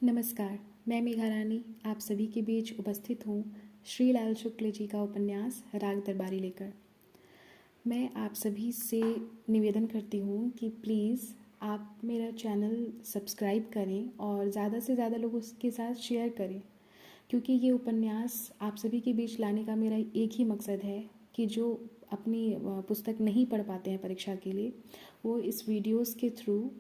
नमस्कार, मैं मेघा रानी आप सभी के बीच उपस्थित हूँ श्री लाल शुक्ल जी का उपन्यास राग दरबारी लेकर। मैं आप सभी से निवेदन करती हूँ कि प्लीज़ आप मेरा चैनल सब्सक्राइब करें और ज़्यादा से ज़्यादा लोगों के साथ शेयर करें, क्योंकि ये उपन्यास आप सभी के बीच लाने का मेरा एक ही मकसद है कि जो अपनी पुस्तक नहीं पढ़ पाते हैं परीक्षा के लिए, वो इस वीडियोस के थ्रू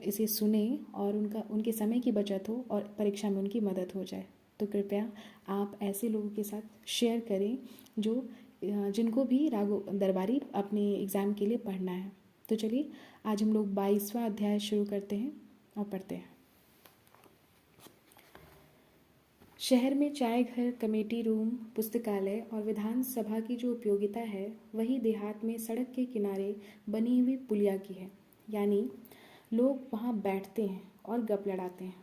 इसे सुने और उनके समय की बचत हो और परीक्षा में उनकी मदद हो जाए। तो कृपया आप ऐसे लोगों के साथ शेयर करें जो जिनको भी रागो दरबारी अपने एग्ज़ाम के लिए पढ़ना है। तो चलिए आज हम लोग 22वां अध्याय शुरू करते हैं और पढ़ते हैं। शहर में चाय घर, कमेटी रूम, पुस्तकालय और विधानसभा की जो उपयोगिता है वही देहात में सड़क के किनारे बनी हुई पुलिया की है। यानी लोग वहाँ बैठते हैं और गप लड़ाते हैं।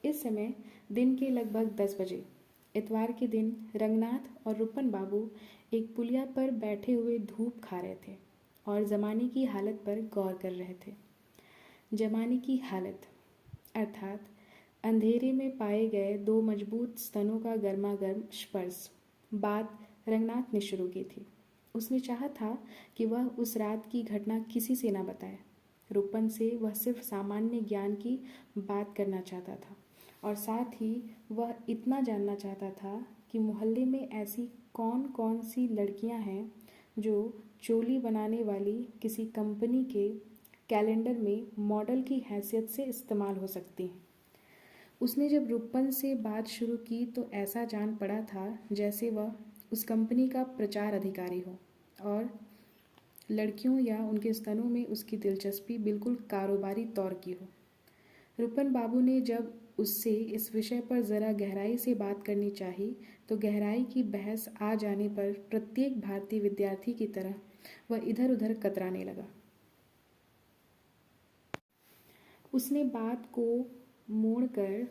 इस समय दिन के लगभग 10 बजे इतवार के दिन रंगनाथ और रुपन बाबू एक पुलिया पर बैठे हुए धूप खा रहे थे और ज़माने की हालत पर गौर कर रहे थे। ज़माने की हालत अर्थात अंधेरे में पाए गए दो मजबूत स्तनों का गर्मागर्म स्पर्श। बात रंगनाथ ने शुरू की थी। उसने चाहा था कि वह उस रात की घटना किसी से न बताए। रुपन से वह सिर्फ सामान्य ज्ञान की बात करना चाहता था और साथ ही वह इतना जानना चाहता था कि मोहल्ले में ऐसी कौन कौन सी लड़कियां हैं जो चोली बनाने वाली किसी कंपनी के कैलेंडर में मॉडल की हैसियत से इस्तेमाल हो सकती हैं। उसने जब रुपन से बात शुरू की तो ऐसा जान पड़ा था जैसे वह उस कंपनी का प्रचार अधिकारी हो और लड़कियों या उनके स्तनों में उसकी दिलचस्पी बिल्कुल कारोबारी तौर की हो। रुपन बाबू ने जब उससे इस विषय पर ज़रा गहराई से बात करनी चाही तो गहराई की बहस आ जाने पर प्रत्येक भारतीय विद्यार्थी की तरह वह इधर उधर कतराने लगा। उसने बात को मोड़कर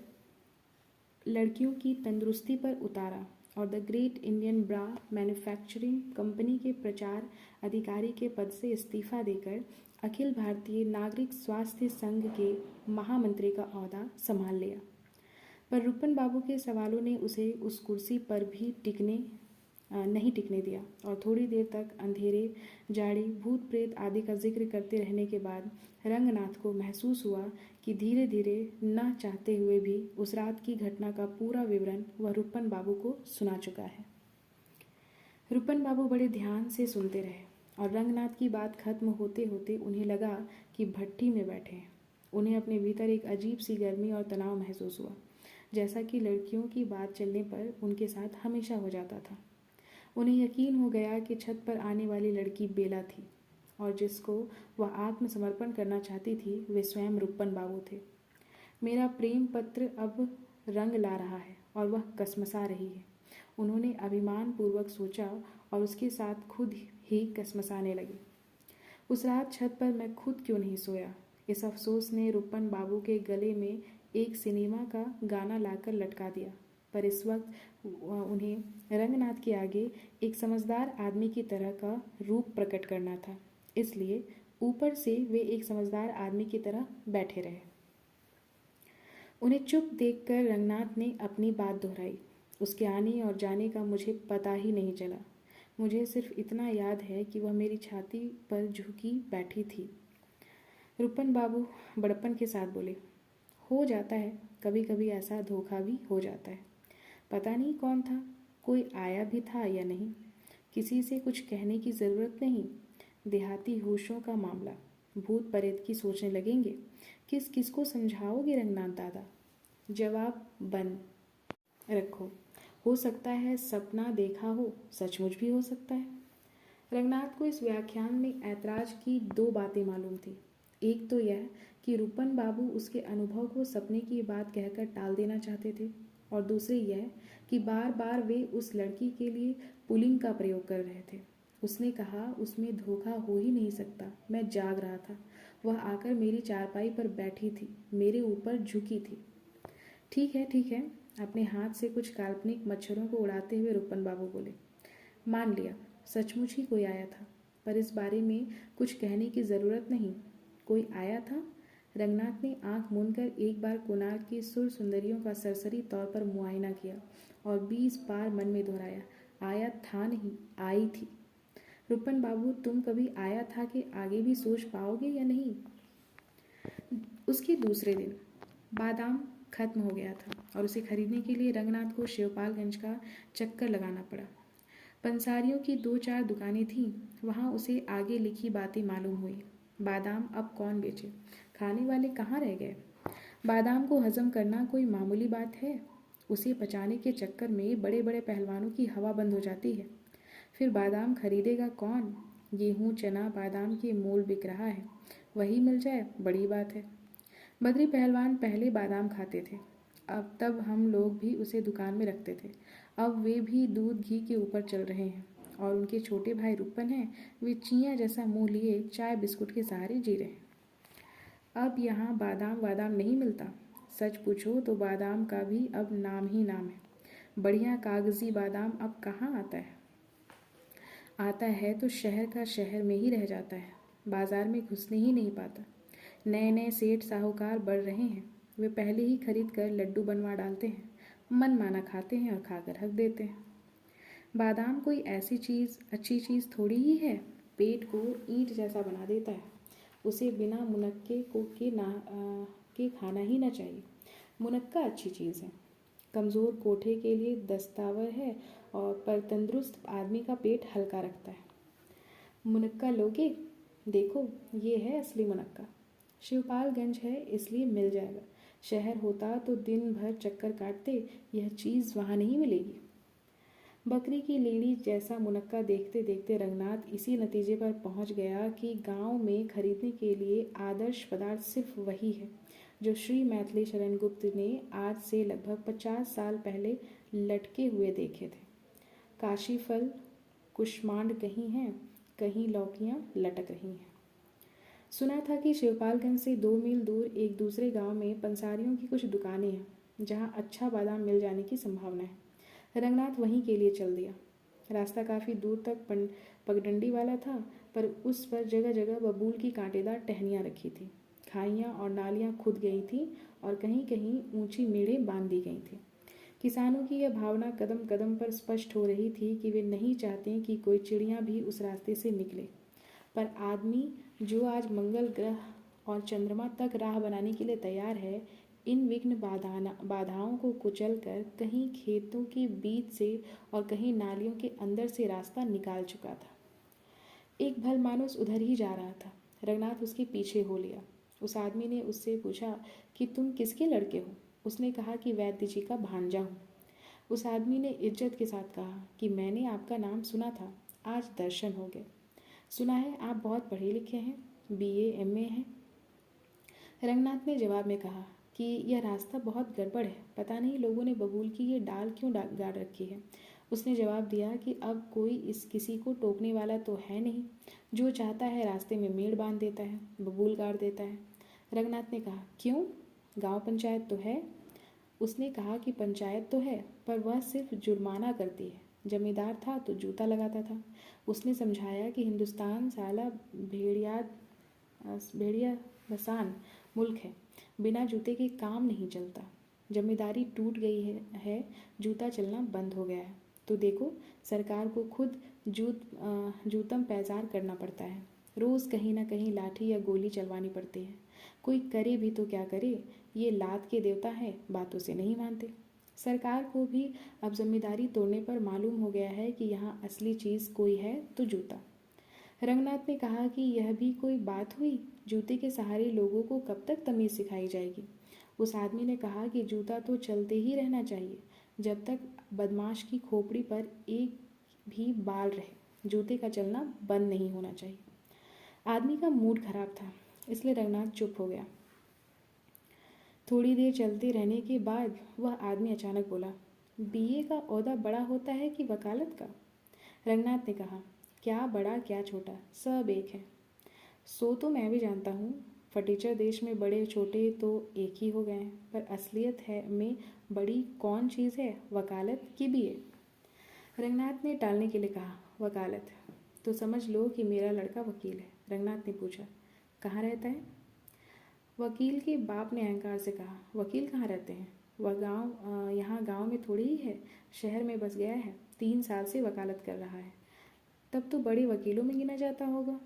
लड़कियों की तंदुरुस्ती पर उतारा और the great Indian bra manufacturing company के प्रचार अधिकारी के पद से इस्तीफा देकर अखिल भारतीय नागरिक स्वास्थ्य संघ के महामंत्री का ओहदा संभाल लिया। पर रुपन बाबू के सवालों ने उसे उस कुर्सी पर भी नहीं टिकने दिया और थोड़ी देर तक अंधेरे, जाड़ी, भूत प्रेत आदि का जिक्र करते रहने के बाद रंगनाथ को महसूस हुआ कि धीरे धीरे न चाहते हुए भी उस रात की घटना का पूरा विवरण वह रुपन बाबू को सुना चुका है। रुपन बाबू बड़े ध्यान से सुनते रहे और रंगनाथ की बात खत्म होते होते उन्हें लगा कि भट्ठी में बैठे हैं। उन्हें अपने भीतर एक अजीब सी गर्मी और तनाव महसूस हुआ, जैसा कि लड़कियों की बात चलने पर उनके साथ हमेशा हो जाता था। उन्हें यकीन हो गया कि छत पर आने वाली लड़की बेला थी और जिसको वह आत्मसमर्पण करना चाहती थी वे स्वयं रुपन बाबू थे। मेरा प्रेम पत्र अब रंग ला रहा है और वह कसमसा रही है, उन्होंने अभिमान पूर्वक सोचा और उसके साथ खुद ही कसमसाने लगे। उस रात छत पर मैं खुद क्यों नहीं सोया, इस अफसोस ने रुपन बाबू के गले में एक सिनेमा का गाना लाकर लटका दिया। पर इस वक्त उन्हें रंगनाथ के आगे एक समझदार आदमी की तरह का रूप प्रकट करना था, इसलिए ऊपर से वे एक समझदार आदमी की तरह बैठे रहे। उन्हें चुप देखकर रंगनाथ ने अपनी बात दोहराई। उसके आने और जाने का मुझे पता ही नहीं चला। मुझे सिर्फ इतना याद है कि वह मेरी छाती पर झुकी बैठी थी। रुपन बाबू बड़प्पन के साथ बोले, हो जाता है, कभी कभी ऐसा धोखा भी हो जाता है। पता नहीं कौन था, कोई आया भी था या नहीं, किसी से कुछ कहने की ज़रूरत नहीं। देहाती होशों का मामला, भूत प्रेत की सोचने लगेंगे, किस किस को समझाओगे रंगनाथ दादा। जवाब बंद रखो, हो सकता है सपना देखा हो, सचमुच भी हो सकता है। रंगनाथ को इस व्याख्यान में ऐतराज की दो बातें मालूम थी। एक तो यह कि रुपन बाबू उसके अनुभव को सपने की बात कहकर टाल देना चाहते थे और दूसरी यह कि बार बार वे उस लड़की के लिए पुलिंग का प्रयोग कर रहे थे। उसने कहा उसमें धोखा हो ही नहीं सकता, मैं जाग रहा था, वह आकर मेरी चारपाई पर बैठी थी, मेरे ऊपर झुकी थी। ठीक है, अपने हाथ से कुछ काल्पनिक मच्छरों को उड़ाते हुए रुपन बाबू बोले, मान लिया सचमुच ही कोई आया था, पर इस बारे में कुछ कहने की ज़रूरत नहीं। कोई आया था? रंगनाथ ने आंख मूंदकर एक बार कोणार्क की सुर सुंदरियों का सरसरी तौर पर मुआयना किया और 20 बार मन में दोहराया, आया था नहीं, आई थी। रुपन बाबू, तुम कभी आया था कि आगे भी सोच पाओगे या नहीं? उसके दूसरे दिन बादाम खत्म हो गया था और उसे खरीदने के लिए रंगनाथ को शिवपालगंज का चक्कर लगाना पड़ा। पंसारियों की 2-4 दुकानें थीं, वहाँ उसे आगे लिखी बातें मालूम हुई। बादाम अब कौन बेचे? खाने वाले कहाँ रह गए? बादाम को हजम करना कोई मामूली बात है? उसे पचाने के चक्कर में बड़े बड़े पहलवानों की हवा बंद हो जाती है। फिर बादाम खरीदेगा कौन? गेहूँ चना बादाम के मोल बिक रहा है, वही मिल जाए बड़ी बात है। बद्री पहलवान पहले बादाम खाते थे, अब तब हम लोग भी उसे दुकान में रखते थे। अब वे भी दूध घी के ऊपर चल रहे हैं और उनके छोटे भाई रुपन हैं, वे चियाँ जैसा मुंह लिए चाय बिस्कुट के सहारे जी रहे हैं। अब यहाँ बादाम वादाम नहीं मिलता। सच पूछो तो बादाम का भी अब नाम ही नाम है। बढ़िया कागजी बादाम अब कहाँ आता है? आता है तो शहर का शहर में ही रह जाता है, बाजार में घुसने ही नहीं पाता। नए नए सेठ साहूकार बढ़ रहे हैं, वे पहले ही खरीद कर लड्डू बनवा डालते हैं, मन माना खाते हैं और खाकर हक देते हैं। बादाम कोई ऐसी चीज़ अच्छी चीज़ थोड़ी ही है, पेट को ईंट जैसा बना देता है। उसे बिना मुनक्के के खाना ही ना चाहिए। मुनक्का अच्छी चीज़ है, कमज़ोर कोठे के लिए दस्तावर है और पर तंदुरुस्त आदमी का पेट हल्का रखता है। मुनक्का लोगे? देखो, ये है असली मुनक्का। शिवपालगंज है इसलिए मिल जाएगा, शहर होता तो दिन भर चक्कर काटते, यह चीज़ वहाँ नहीं मिलेगी। बकरी की लेड़ी जैसा मुनक्का देखते देखते रंगनाथ इसी नतीजे पर पहुँच गया कि गांव में खरीदने के लिए आदर्श पदार्थ सिर्फ वही है जो श्री मैथिली शरण गुप्त ने आज से लगभग 50 साल पहले लटके हुए देखे थे। काशी फल कुष्मांड कहीं हैं, कहीं लौकियाँ लटक रही हैं। सुना था कि शिवपालगंज से 2 मील दूर एक दूसरे गांव में पंसारियों की कुछ दुकानें हैं जहां अच्छा बादाम मिल जाने की संभावना है। रंगनाथ वहीं के लिए चल दिया। रास्ता काफ़ी दूर तक पगडंडी वाला था, पर उस पर जगह जगह बबूल की कांटेदार टहनियाँ रखी थी। खाइयाँ और नालियाँ खुद गई थीं और कहीं कहीं ऊंची मेड़ें बांध दी गई थीं। किसानों की यह भावना कदम कदम पर स्पष्ट हो रही थी कि वे नहीं चाहते कि कोई चिड़िया भी उस रास्ते से निकले। पर आदमी जो आज मंगल ग्रह और चंद्रमा तक राह बनाने के लिए तैयार है, इन विघ्न बाधाओं को कुचल कर कहीं खेतों के बीच से और कहीं नालियों के अंदर से रास्ता निकाल चुका था। एक भलमानुस उधर ही जा रहा था। रंगनाथ उसके पीछे हो लिया। उस आदमी ने उससे पूछा कि तुम किसके लड़के हो? उसने कहा कि वैद्य जी का भांजा हूँ। उस आदमी ने इज्जत के साथ कहा कि मैंने आपका नाम सुना था, आज दर्शन हो गए। सुना है आप बहुत पढ़े लिखे हैं, BA MA हैं। रंगनाथ ने जवाब में कहा कि यह रास्ता बहुत गड़बड़ है, पता नहीं लोगों ने बबूल की ये डाल क्यों गाड़ रखी है। उसने जवाब दिया कि अब कोई किसी को टोकने वाला तो है नहीं, जो चाहता है रास्ते में मेड़ बांध देता है, बबूल गाड़ देता है। रंगनाथ ने कहा, क्यों, गांव पंचायत तो है? उसने कहा कि पंचायत तो है, पर वह सिर्फ जुर्माना करती है। जमींदार था तो जूता लगाता था। उसने समझाया कि हिंदुस्तान साला भेड़िया बसान मुल्क है, बिना जूते के काम नहीं चलता। जमींदारी टूट गई है, जूता चलना बंद हो गया है। तो देखो, सरकार को खुद जूतम पैजार करना पड़ता है, रोज़ कहीं ना कहीं लाठी या गोली चलवानी पड़ती है। कोई करे भी तो क्या करे, ये लात के देवता है, बातों से नहीं मानते। सरकार को भी अब जमींदारी तोड़ने पर मालूम हो गया है कि यहाँ असली चीज़ कोई है तो जूता। रंगनाथ ने कहा कि यह भी कोई बात हुई, जूते के सहारे लोगों को कब तक तमीज़ सिखाई जाएगी। उस आदमी ने कहा कि जूता तो चलते ही रहना चाहिए, जब तक बदमाश की खोपड़ी पर एक भी बाल रहे, जूते का चलना बंद नहीं होना चाहिए। आदमी का मूड खराब था, इसलिए रंगनाथ चुप हो गया। थोड़ी देर चलते रहने के बाद वह आदमी अचानक बोला, BA का ओहदा बड़ा होता है कि वकालत का? रंगनाथ ने कहा, क्या बड़ा क्या छोटा, सब एक है। सो तो मैं भी जानता हूँ, फटीचर देश में बड़े छोटे तो एक ही हो गए हैं, पर असलियत है में बड़ी कौन चीज़ है, वकालत की BA? रंगनाथ ने टालने के लिए कहा, वकालत। तो समझ लो कि मेरा लड़का वकील है। रंगनाथ ने पूछा, कहाँ रहता है? वकील के बाप ने अहंकार से कहा, वकील कहाँ रहते हैं? वह यहाँ गांव में थोड़ी ही है, शहर में बस गया है, 3 साल से वकालत कर रहा है। तब तो बड़े वकीलों में गिना जाता होगा।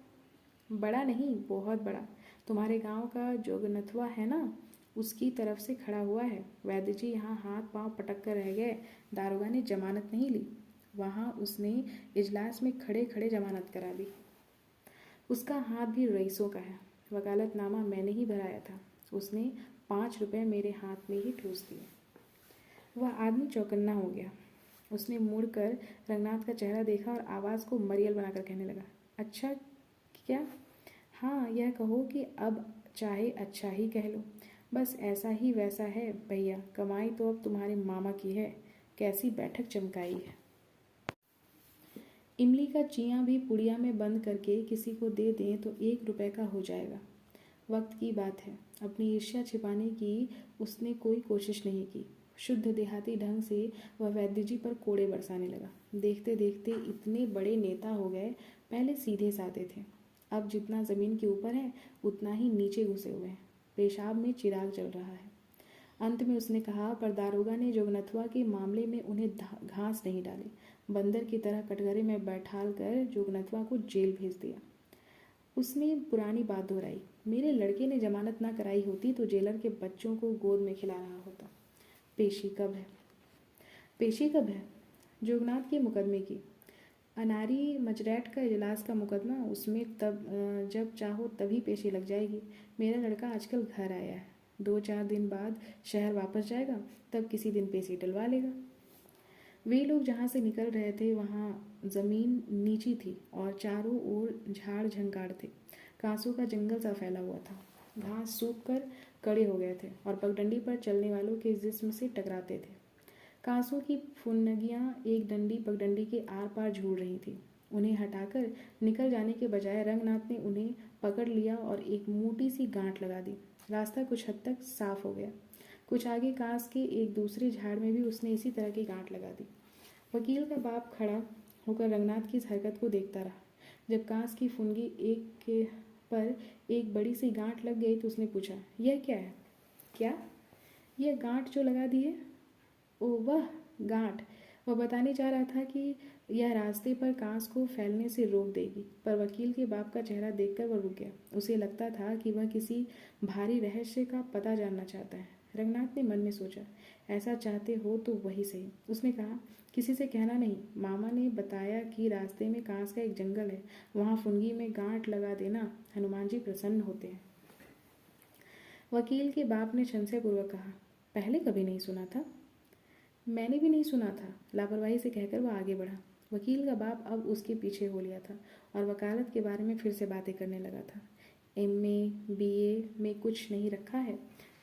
बड़ा नहीं, बहुत बड़ा। तुम्हारे गांव का जोगनथवा है ना, उसकी तरफ से खड़ा हुआ है। वैद्य जी यहाँ हाथ पांव पटक कर रह गए, दारोगा ने जमानत नहीं ली। वहाँ उसने इजलास में खड़े खड़े जमानत करा दी। उसका हाथ भी रईसों का है। वकालतनामा मैंने ही भराया था। उसने 5 रुपये मेरे हाथ में ही ठूस दिए। वह आदमी चौकन्ना हो गया। उसने मुड़कर रंगनाथ का चेहरा देखा और आवाज़ को मरियल बनाकर कहने लगा, अच्छा क्या? हाँ, यह कहो कि अब चाहे अच्छा ही कह लो। बस ऐसा ही वैसा है भैया, कमाई तो अब तुम्हारे मामा की है। कैसी बैठक चमकाई है। इमली का चियाँ भी पुड़िया में बंद करके किसी को दे दें तो 1 रुपये का हो जाएगा। वक्त की बात है। अपनी ईर्ष्या छिपाने की उसने कोई कोशिश नहीं की। शुद्ध देहाती ढंग से वह वैद्य जी पर कोड़े बरसाने लगा। देखते देखते इतने बड़े नेता हो गए। पहले सीधे साधे थे, अब जितना ज़मीन के ऊपर है उतना ही नीचे घुसे हुए हैं। पेशाब में चिराग जल रहा है। अंत में उसने कहा, पर दारोगा ने जोगनथवा के मामले में उन्हें घास नहीं डाली। बंदर की तरह कटघरे में बैठाल कर जोगनथवा को जेल भेज दिया। उसने पुरानी बात दोहराई, मेरे लड़के ने जमानत ना कराई होती तो जेलर के बच्चों को गोद में खिला रहा होता। पेशी कब है? पेशी कब है? जोगनाथ के मुकदमे की। अनारी मजरैट का इजलास का मुकदमा, उसमें तब जब चाहो तभी पेशी लग जाएगी। मेरा लड़का आजकल घर आया है, 2-4 दिन बाद शहर वापस जाएगा, तब किसी दिन पेशी डलवा लेगा। वे लोग जहाँ से निकल रहे थे वहाँ ज़मीन नीची थी और चारों ओर झाड़ झंकाड़ थे। कांसों का जंगल सा फैला हुआ था। घास सूख कर कड़े हो गए थे और पगडंडी पर चलने वालों के जिस्म से टकराते थे। कांसों की फुनगियाँ एक डंडी पगडंडी के आर पार झूल रही थी। उन्हें हटाकर निकल जाने के बजाय रंगनाथ ने उन्हें पकड़ लिया और एक मोटी सी गांठ लगा दी। रास्ता कुछ हद तक साफ हो गया। कुछ आगे कांस के एक दूसरे झाड़ में भी उसने इसी तरह की गांठ लगा दी। वकील का बाप खड़ा होकर रंगनाथ की इस हरकत को देखता रहा। जब कांस की फुनगी एक के पर एक बड़ी सी गांठ लग गई तो उसने पूछा, यह क्या है? क्या? यह गांठ जो लगा दी है? ओह वह गांठ। वह बताने जा रहा था कि यह रास्ते पर कांस को फैलने से रोक देगी, पर वकील के बाप का चेहरा देखकर वह रुक गया। उसे लगता था कि वह किसी भारी रहस्य का पता जानना चाहता है। रंगनाथ ने मन में सोचा, ऐसा चाहते हो तो वही सही। उसने कहा, किसी से कहना नहीं। मामा ने बताया कि रास्ते में कांस का एक जंगल है, वहाँ फुनगी में गांठ लगा देना, हनुमान जी प्रसन्न होते हैं। वकील के बाप ने संशयपूर्वक कहा, पहले कभी नहीं सुना था। मैंने भी नहीं सुना था, लापरवाही से कहकर वह आगे बढ़ा। वकील का बाप अब उसके पीछे हो लिया था और वकालत के बारे में फिर से बातें करने लगा था। MA BA में कुछ नहीं रखा है।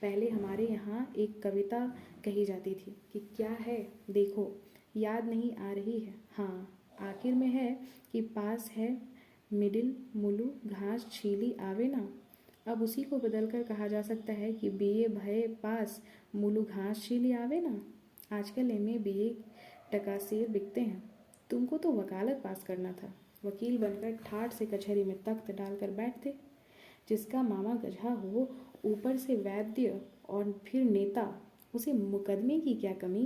पहले हमारे यहाँ एक कविता कही जाती थी कि क्या है देखो, याद नहीं आ रही है। हाँ, आखिर में है कि पास है मिडिल मुलू घास छीली आवे ना। अब उसी को बदलकर कहा जा सकता है कि BA भय पास मुलू घास छीली आवे ना। आजकल MA BA टकासेर बिकते हैं। तुमको तो वकालत पास करना था। वकील बनकर ठाठ से कचहरी में तख्त डालकर बैठते। जिसका मामा गधा हो, ऊपर से वैद्य और फिर नेता, उसे मुकदमे की क्या कमी?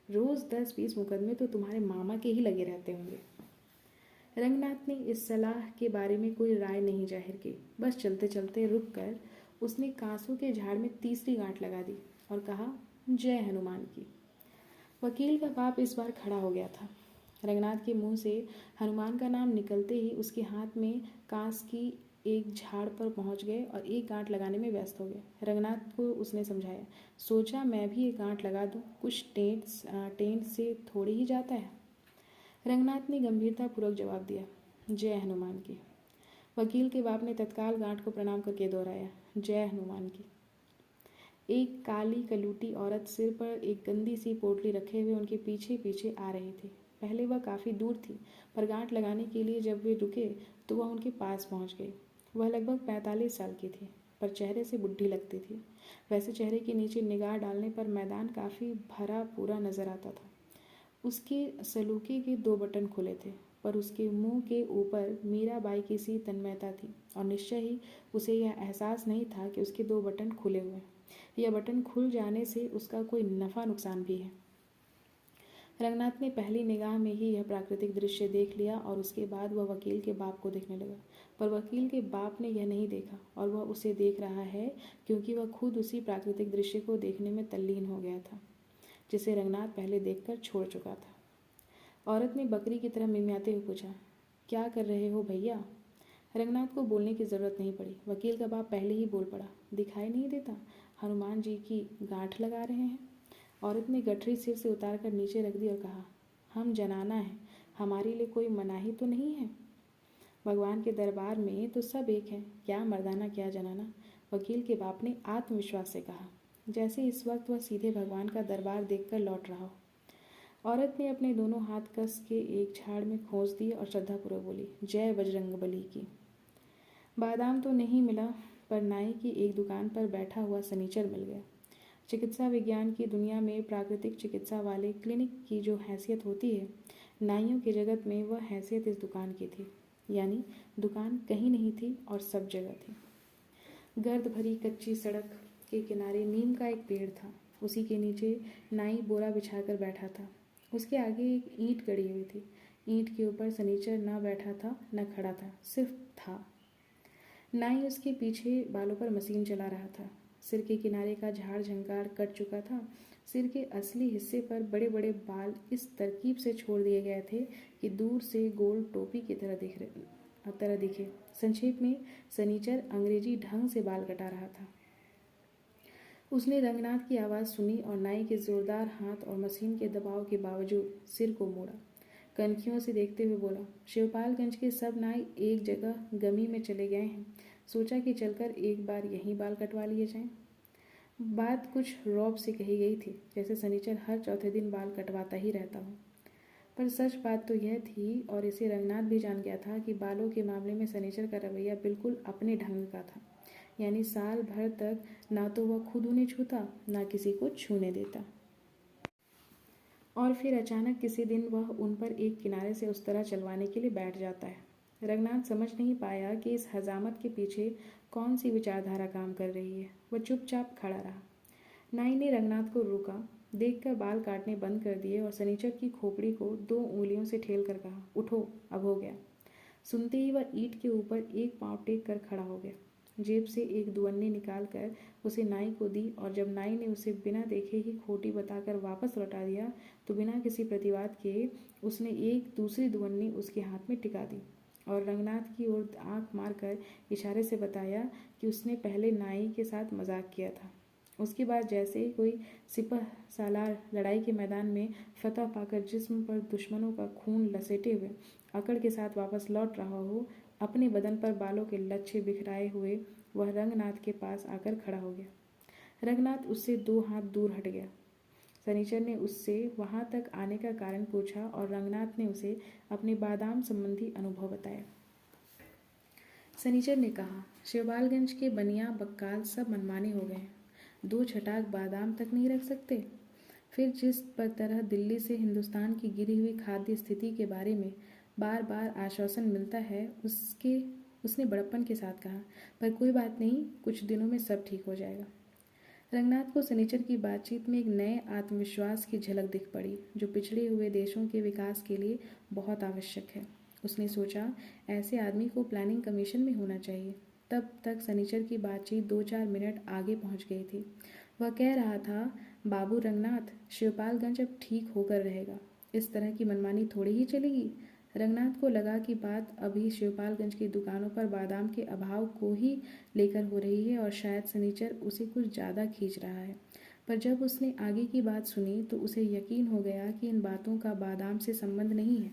रोज़ 10-20 मुकदमे तो तुम्हारे मामा के ही लगे रहते होंगे। रंगनाथ ने इस सलाह के बारे में कोई राय नहीं जाहिर की। बस चलते चलते रुक कर उसने कांसों के झाड़ में तीसरी गांठ लगा दी और कहा, जय हनुमान की। वकील का बाप इस बार खड़ा हो गया था। रंगनाथ के मुंह से हनुमान का नाम निकलते ही उसके हाथ में कांस की एक झाड़ पर पहुंच गए और एक गांठ लगाने में व्यस्त हो गए। रंगनाथ को उसने समझाया, सोचा मैं भी एक गांठ लगा दूं, कुछ टेंट से थोड़ी ही जाता है। रंगनाथ ने गंभीरतापूर्वक जवाब दिया, जय हनुमान की। वकील के बाप ने तत्काल गांठ को प्रणाम करके दोहराया, जय हनुमान की। एक काली कलूटी औरत सिर पर एक गंदी सी पोटली रखे हुए उनके पीछे पीछे आ रही थी। पहले वह काफ़ी दूर थी, पर गांठ लगाने के लिए जब वे रुके तो वह उनके पास पहुंच गई। वह लगभग 45 साल की थी, पर चेहरे से बुढ़ी लगती थी। वैसे चेहरे के नीचे निगाह डालने पर मैदान काफ़ी भरा पूरा नजर आता था। उसके सलूके के 2 बटन खुले थे। पर उसके मुंह के ऊपर मीराबाई की सी तन्मयता थी और निश्चय ही उसे यह एहसास नहीं था कि उसके 2 बटन खुले हुए हैं। यह बटन खुल जाने से उसका कोई नफ़ा नुकसान भी है। रंगनाथ ने पहली निगाह में ही यह प्राकृतिक दृश्य देख लिया और उसके बाद वह वकील के बाप को देखने लगा। पर वकील के बाप ने यह नहीं देखा और वह उसे देख रहा है क्योंकि वह खुद उसी प्राकृतिक दृश्य को देखने में तल्लीन हो गया था जिसे रंगनाथ पहले देखकर छोड़ चुका था। औरत ने बकरी की तरह मिमियाते हुए पूछा, क्या कर रहे हो भैया? रंगनाथ को बोलने की जरूरत नहीं पड़ी। वकील का बाप पहले ही बोल पड़ा, दिखाई नहीं देता, हनुमान जी की गांठ लगा रहे हैं। औरत ने गठरी सिर से उतार कर नीचे रख दी और कहा, हम जनाना है, हमारे लिए कोई मनाही तो नहीं है। भगवान के दरबार में तो सब एक है, क्या मर्दाना क्या जनाना, वकील के बाप ने आत्मविश्वास से कहा, जैसे इस वक्त वह सीधे भगवान का दरबार देखकर लौट रहा हो। औरत ने अपने दोनों हाथ कस के एक झाड़ में खोस दिए और श्रद्धापूर्वक बोली, जय बजरंगबली की। बादाम तो नहीं मिला, पर नाई की एक दुकान पर बैठा हुआ सनीचर मिल गया। चिकित्सा विज्ञान की दुनिया में प्राकृतिक चिकित्सा वाले क्लिनिक की जो हैसियत होती है, नाइयों के जगत में वह हैसियत इस दुकान की थी। यानी दुकान कहीं नहीं थी और सब जगह थी। गर्द भरी कच्ची सड़क के किनारे नीम का एक पेड़ था। उसी के नीचे नाई बोरा बिछाकर बैठा था। उसके आगे एक ईंट गड़ी हुई थी। ईंट के ऊपर सनीचर न बैठा था न खड़ा था, सिर्फ था। नाई उसके पीछे बालों पर मशीन चला रहा था। सिर के किनारे का झाड़ झंकार कट चुका था। सिर के असली हिस्से पर बड़े बड़े बाल इस तरकीब से छोड़ दिए गए थे कि दूर से गोल टोपी की तरह दिखे। संक्षेप में सनीचर अंग्रेजी ढंग से बाल कटा रहा था। उसने रंगनाथ की आवाज़ सुनी और नाई के जोरदार हाथ और मशीन के दबाव के बावजूद सिर को मोड़ा। कनखियों से देखते हुए बोला, शिवपालगंज के सब नाई एक जगह गमी में चले गए हैं, सोचा कि चलकर एक बार यहीं बाल कटवा लिए जाएं। बात कुछ रौब से कही गई थी, जैसे सनीचर हर चौथे दिन बाल कटवाता ही रहता हो। पर सच बात तो यह थी और इसे रंगनाथ भी जान गया था कि बालों के मामले में सनीचर का रवैया बिल्कुल अपने ढंग का था। यानी साल भर तक ना तो वह खुद उन्हें छूता ना किसी को छूने देता, और फिर अचानक किसी दिन वह उन पर एक किनारे से उस तरह चलवाने के लिए बैठ जाता है। रंगनाथ समझ नहीं पाया कि इस हजामत के पीछे कौन सी विचारधारा काम कर रही है। वह चुपचाप खड़ा रहा। नाई ने रंगनाथ को रोका, देखकर बाल काटने बंद कर दिए और सनीचर की खोपड़ी को 2 उंगलियों से ठेल कर कहा, उठो, अब हो गया। सुनते ही वह ईंट के ऊपर एक पांव टेक कर खड़ा हो गया। जेब से एक दुवन्नी निकाल कर उसे नाई को दी और जब नाई ने उसे बिना देखे ही खोटी बताकर वापस लौटा दिया तो बिना किसी प्रतिवाद के उसने एक दूसरी दुवन्नी उसके हाथ में टिका दी और रंगनाथ की ओर आंख मारकर इशारे से बताया कि उसने पहले नाई के साथ मजाक किया था। उसके बाद जैसे कोई सिपह सालार लड़ाई के मैदान में फतह पाकर जिस्म पर दुश्मनों का खून लसेटे हुए अकड़ के साथ वापस लौट रहा हो, अपने बदन पर बालों के लच्छे बिखराए हुए वह रंगनाथ के पास आकर खड़ा हो गया। रंगनाथ उससे 2 हाथ दूर हट गया। सनीचर ने उससे वहां तक आने का कारण पूछा और रंगनाथ ने उसे अपने बादाम संबंधी अनुभव बताया। सनीचर ने कहा, शिवपालगंज के बनिया बक्काल सब मनमाने हो गए, 2 छटाक बादाम तक नहीं रख सकते। फिर जिस पर तरह दिल्ली से हिंदुस्तान की गिरी हुई खाद्य स्थिति के बारे में बार बार आश्वासन मिलता है, उसने बड़प्पन के साथ कहा, पर कोई बात नहीं, कुछ दिनों में सब ठीक हो जाएगा। रंगनाथ को सनीचर की बातचीत में एक नए आत्मविश्वास की झलक दिख पड़ी जो पिछड़े हुए देशों के विकास के लिए बहुत आवश्यक है। उसने सोचा, ऐसे आदमी को प्लानिंग कमीशन में होना चाहिए। तब तक सनीचर की बातचीत 2-4 मिनट आगे पहुंच गई थी। वह कह रहा था, बाबू रंगनाथ, शिवपालगंज अब ठीक होकर रहेगा, इस तरह की मनमानी थोड़ी ही चलेगी। रंगनाथ को लगा कि बात अभी शिवपालगंज की दुकानों पर बादाम के अभाव को ही लेकर हो रही है और शायद सनीचर उसे कुछ ज़्यादा खींच रहा है। पर जब उसने आगे की बात सुनी तो उसे यकीन हो गया कि इन बातों का बादाम से संबंध नहीं है।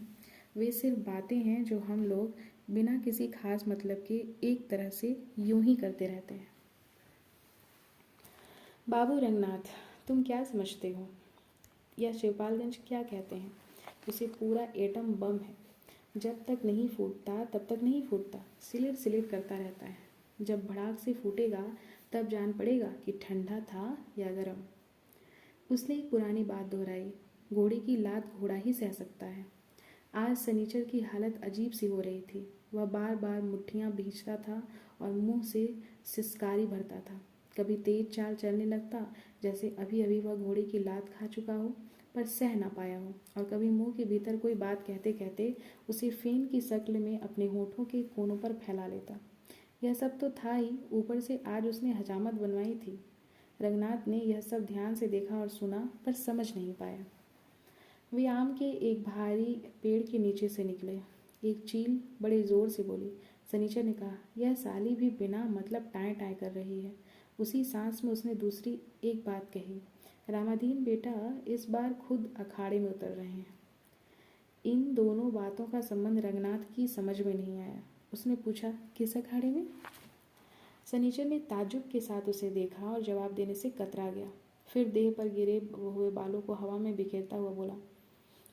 वे सिर्फ बातें हैं जो हम लोग बिना किसी खास मतलब के एक तरह से यूं ही करते रहते हैं। बाबू रंगनाथ, तुम क्या समझते हो, या शिवपालगंज क्या कहते हैं, उसे पूरा एटम बम है। जब तक नहीं फूटता तब तक नहीं फूटता, सिलिर सिलिर करता रहता है। जब भड़ाक से फूटेगा तब जान पड़ेगा कि ठंडा था या गर्म। उसने एक पुरानी बात दोहराई, घोड़े की लात घोड़ा ही सह सकता है। आज शनिचर की हालत अजीब सी हो रही थी। वह बार बार मुट्ठियाँ भींचता था और मुंह से सिसकारी भरता था। कभी तेज चाल चलने लगता, जैसे अभी अभी वह घोड़े की लात खा चुका हो पर सह ना पाया हो, और कभी मुंह के भीतर कोई बात कहते कहते उसे फेन की शक्ल में अपने होठों के कोनों पर फैला लेता। यह सब तो था ही, ऊपर से आज उसने हजामत बनवाई थी। रंगनाथ ने यह सब ध्यान से देखा और सुना, पर समझ नहीं पाया। वे आम के एक भारी पेड़ के नीचे से निकले। एक चील बड़े जोर से बोली। सनीचर ने कहा, यह साली भी बिना मतलब टाएं टाएं कर रही है। उसी सांस में उसने दूसरी एक बात कही, रामाधीन बेटा इस बार खुद अखाड़े में उतर रहे हैं। इन दोनों बातों का संबंध रंगनाथ की समझ में नहीं आया। उसने पूछा, किस अखाड़े में? सनीचर ने ताज्जुब के साथ उसे देखा और जवाब देने से कतरा गया। फिर देह पर गिरे हुए बालों को हवा में बिखेरता हुआ बोला,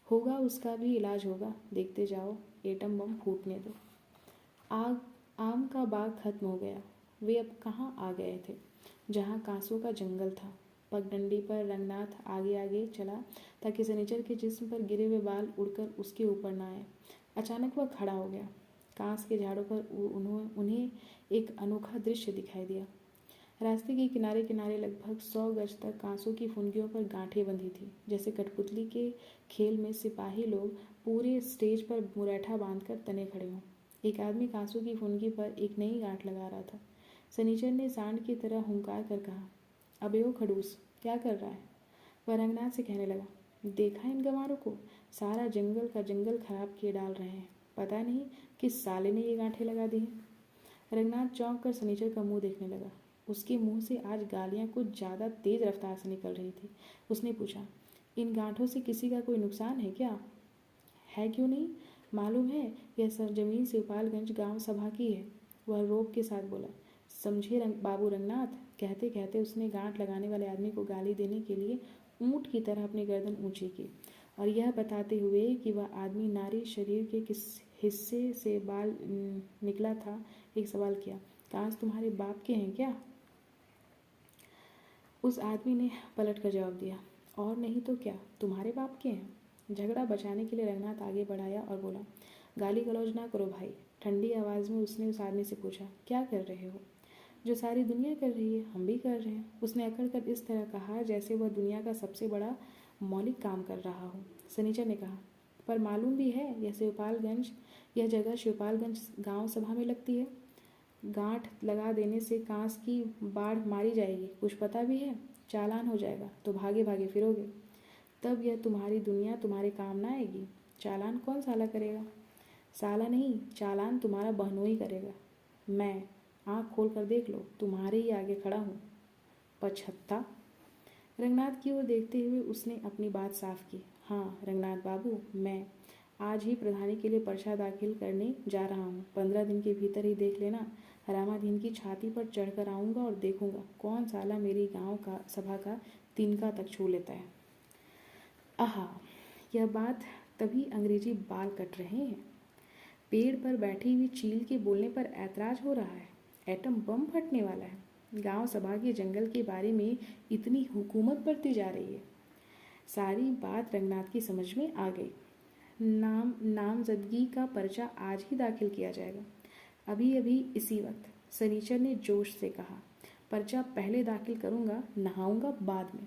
होगा, उसका भी इलाज होगा, देखते जाओ, एटम बम फूटने दो। आग आम का बाग खत्म हो गया। वे अब कहाँ आ गए थे? जहाँ कांसों का जंगल था। पगडंडी पर रंगनाथ आगे आगे चला ताकि सनीचर के जिस्म पर गिरे हुए बाल उड़कर उसके ऊपर न आए। अचानक वह खड़ा हो गया। कांस के झाड़ों पर उन्हें एक अनोखा दृश्य दिखाई दिया। रास्ते के किनारे किनारे लगभग 100 गज तक कांसों की फुनगियों पर गांठें बंधी थी, जैसे कठपुतली के खेल में सिपाही लोग पूरे स्टेज पर मुरैठा बांधकर तने खड़े हों। एक आदमी कांसों की फुनगी पर एक नई गांठ लगा रहा था। सनीचर ने सांड की तरह हुंकार कर कहा, अबे ओ खड़ूस, क्या कर रहा है? वह रंगनाथ से कहने लगा, देखा इन गंवारों को, सारा जंगल का जंगल खराब किए डाल रहे हैं। पता नहीं किस साले ने ये गांठें लगा दी हैं। रंगनाथ चौंक कर सनीचर का मुंह देखने लगा। उसके मुंह से आज गालियां कुछ ज़्यादा तेज रफ्तार से निकल रही थी। उसने पूछा, इन गांठों से किसी का कोई नुकसान है क्या? है क्यों नहीं, मालूम है यह सब जमीन शिवपालगंज गांव सभा की है। वह रोब के साथ बोला। समझे बाबू रंगनाथ? कहते कहते उसने गांठ लगाने वाले आदमी को गाली देने के लिए ऊंट की तरह अपनी गर्दन ऊंची की, और यह बताते हुए कि वह आदमी नारी शरीर के किस हिस्से से बाल निकला था, एक सवाल किया, कांस तुम्हारे बाप के हैं क्या? उस आदमी ने पलट कर जवाब दिया, और नहीं तो क्या, तुम्हारे बाप के हैं। झगड़ा बचाने के लिए रंगनाथ आगे बढ़ाया और बोला, गाली गलौज ना करो भाई। ठंडी आवाज़ में उसने उस आदमी से पूछा, क्या कर रहे हो? जो सारी दुनिया कर रही है हम भी कर रहे हैं। उसने अकड़ कर इस तरह कहा जैसे वह दुनिया का सबसे बड़ा मौलिक काम कर रहा हो। सनीचर ने कहा, पर मालूम भी है यह जगह शिवपालगंज गांव सभा में लगती है। गांठ लगा देने से कांस की बाढ़ मारी जाएगी, कुछ पता भी है? चालान हो जाएगा तो भागे भागे फिरोगे, तब यह तुम्हारी दुनिया तुम्हारे काम ना आएगी। चालान कौन साला करेगा? साला नहीं, चालान तुम्हारा बहनोई करेगा। मैं, आँख खोल कर देख लो, तुम्हारे ही आगे खड़ा हूँ। पछत्ता। रंगनाथ की ओर देखते हुए उसने अपनी बात साफ की। हाँ रंगनाथ बाबू, मैं आज ही प्रधानी के लिए पर्चा दाखिल करने जा रहा हूँ। 15 दिन के भीतर ही देख लेना, रामाधीन की छाती पर चढ़कर आऊँगा और देखूंगा कौन साला मेरी गांव का सभा का तिनका तक छू लेता है। आहा, यह बात तभी अंग्रेजी बाल कट रहे हैं। पेड़ पर बैठी हुई चील के बोलने पर ऐतराज हो रहा है। एटम बम फटने वाला है। गांव सभा के जंगल के बारे में इतनी हुकूमत बढ़ती जा रही है। सारी बात रंगनाथ की समझ में आ गई। नामजदगी का पर्चा आज ही दाखिल किया जाएगा, अभी अभी इसी वक्त। सनीचर ने जोश से कहा, पर्चा पहले दाखिल करूंगा, नहाऊंगा बाद में।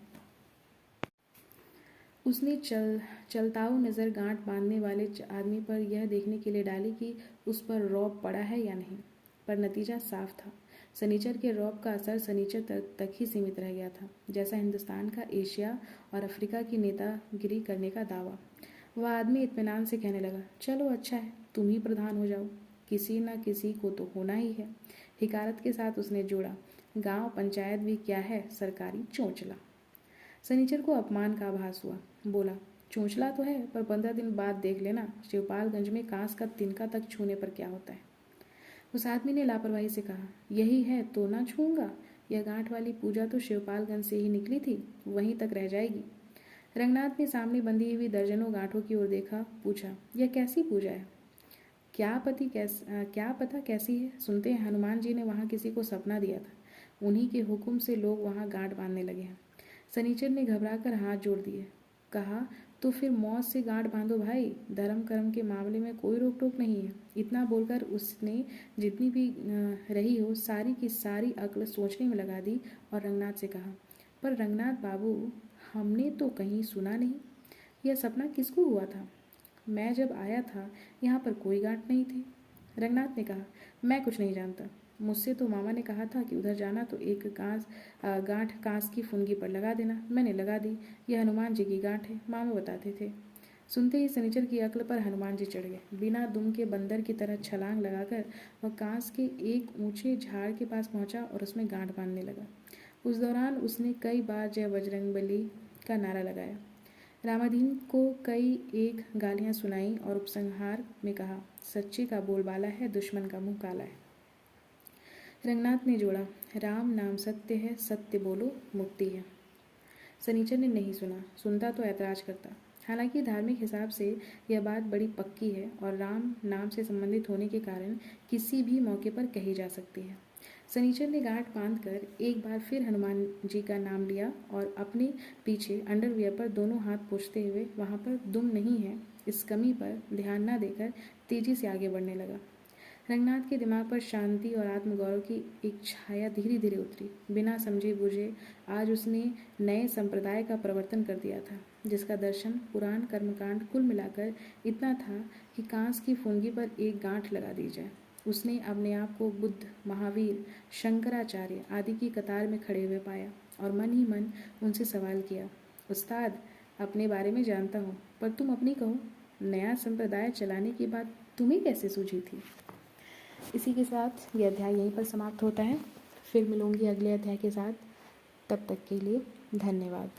उसने चलताऊ नज़र गांठ बांधने वाले आदमी पर यह देखने के लिए डाली कि उस पर रौब पड़ा है या नहीं, पर नतीजा साफ था। सनीचर के रौब का असर सनीचर तक ही सीमित रह गया था, जैसा हिंदुस्तान का एशिया और अफ्रीका की नेतागिरी करने का दावा। वह आदमी इत्मीनान से कहने लगा, चलो अच्छा है, तुम ही प्रधान हो जाओ, किसी न किसी को तो होना ही है। हिकारत के साथ उसने जोड़ा, गांव पंचायत भी क्या है, सरकारी चोंचला। सनीचर को अपमान का आभास हुआ। बोला, चोंचला तो है, पर 15 दिन बाद देख लेना शिवपालगंज में कांस का तिनका तक छूने पर क्या होता है। उस आदमी ने लापरवाही से कहा, यही है तो ना छूऊंगा। यह गांठ वाली पूजा तो शिवपालगंज से ही निकली थी, वहीं तक रह जाएगी। रंगनाथ ने सामने बंधी हुई दर्जनों गांठों की ओर देखा, पूछा, यह कैसी पूजा है? क्या पता कैसी है। सुनते हैं हनुमान जी ने वहाँ किसी को सपना दिया था, उन्हीं के हुक्म से लोग वहाँ गांठ बांधने लगे हैं। सनीचर ने घबराकर हाथ जोड़ दिए, कहा, तो फिर मौत से गांठ बांधो भाई, धर्म कर्म के मामले में कोई रोक टोक नहीं है। इतना बोलकर उसने जितनी भी रही हो सारी की सारी अक्ल सोचने में लगा दी और रंगनाथ से कहा, पर रंगनाथ बाबू, हमने तो कहीं सुना नहीं, यह सपना किसको हुआ था? मैं जब आया था यहाँ पर कोई गांठ नहीं थी। रंगनाथ ने कहा, मैं कुछ नहीं जानता। मुझसे तो मामा ने कहा था कि उधर जाना तो एक गांठ कांस की फुनगी पर लगा देना। मैंने लगा दी। यह हनुमान जी की गांठ है, मामा बताते थे। सुनते ही शनिचर की अक्ल पर हनुमान जी चढ़ गए। बिना दुम के बंदर की तरह छलांग लगाकर वह कांस के एक ऊंचे झाड़ के पास पहुंचा और उसमें गांठ बांधने लगा। उस दौरान उसने कई बार जय बजरंगबली का नारा लगाया, रामाधीन को कई एक गालियां सुनाई और उपसंहार में कहा, सच्चे का बोलबाला है, दुश्मन का मुंह काला है। रंगनाथ ने जोड़ा, राम नाम सत्य है, सत्य बोलो मुक्ति है। शनिचर ने नहीं सुना, सुनता तो ऐतराज करता। हालांकि धार्मिक हिसाब से यह बात बड़ी पक्की है और राम नाम से संबंधित होने के कारण किसी भी मौके पर कही जा सकती है। शनिचर ने गांठ बांधकर एक बार फिर हनुमान जी का नाम लिया और अपने पीछे अंडरवियर पर दोनों हाथ पोंछते हुए वहाँ पर दुम नहीं है इस कमी पर ध्यान न देकर तेजी से आगे बढ़ने लगा। रंगनाथ के दिमाग पर शांति और आत्मगौरव की एक छाया धीरे धीरे उतरी। बिना समझे बूझे आज उसने नए संप्रदाय का प्रवर्तन कर दिया था, जिसका दर्शन पुराण कर्मकांड कुल मिलाकर इतना था कि कांस की फुनगी पर एक गांठ लगा दी जाए। उसने अपने आप को बुद्ध, महावीर, शंकराचार्य आदि की कतार में खड़े हुए पाया और मन ही मन उनसे सवाल किया, उस्ताद, अपने बारे में जानता हूँ, पर तुम अपनी कहो, नया संप्रदाय चलाने की बात तुम्हें कैसे सूझी थी? इसी के साथ ये अध्याय यहीं पर समाप्त होता है। फिर मिलूंगी अगले अध्याय के साथ। तब तक के लिए धन्यवाद।